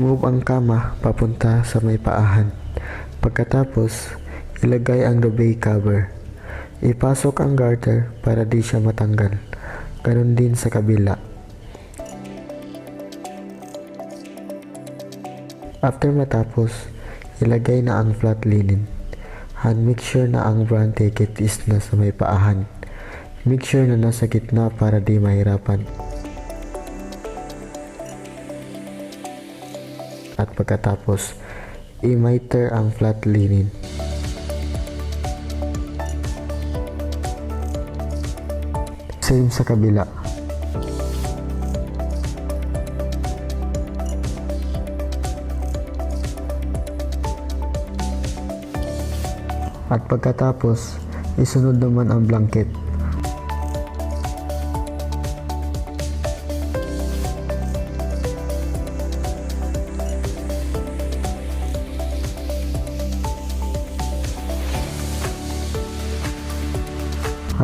I-move ang kama papunta sa may paahan. Pagkatapos, ilagay ang duvet cover. Ipasok ang garter para di siya matanggal. Ganon din sa kabila. After matapos, ilagay na ang flat linen. And make sure na ang brand ticket is nasa may paahan. Make sure na nasa gitna para di mahirapan. At pagkatapos, i-miter ang flat linen. Same sa kabila. At pagkatapos, isunod naman ang blanket.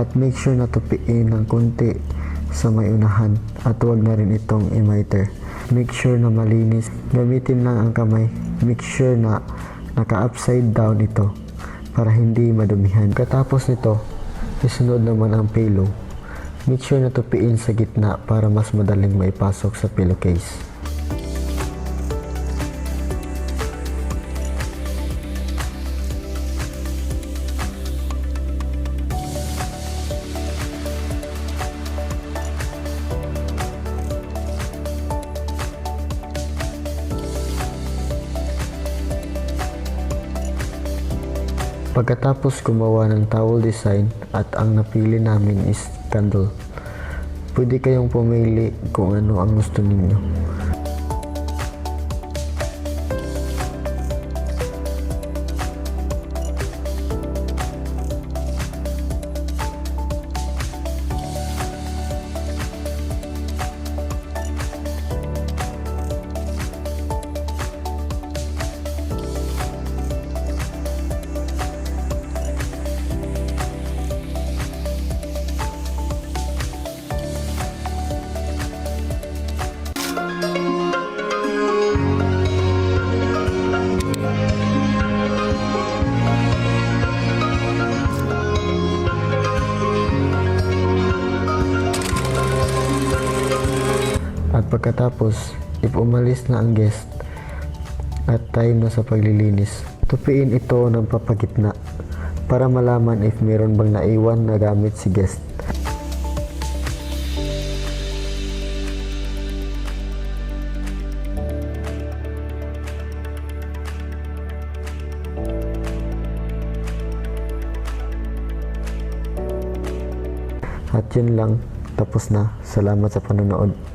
At make sure na tupiin ng konti sa may unahan at huwag na rin itong i-miter. Make sure na malinis. Gamitin lang ang kamay. Make sure na naka-upside down ito para hindi madumihan. Katapos nito, isunod naman ang pillow. Make sure na tupiin sa gitna para mas madaling maipasok sa pillowcase. Pagkatapos gumawa ng towel design at ang napili namin is candle. Pwede kayong pumili kung ano ang gusto ninyo. At pagkatapos, if umalis na ang guest at time na sa paglilinis, tupiin ito ng papagitna para malaman if meron bang naiwan na gamit si guest. At yun lang, tapos na. Salamat sa panonood.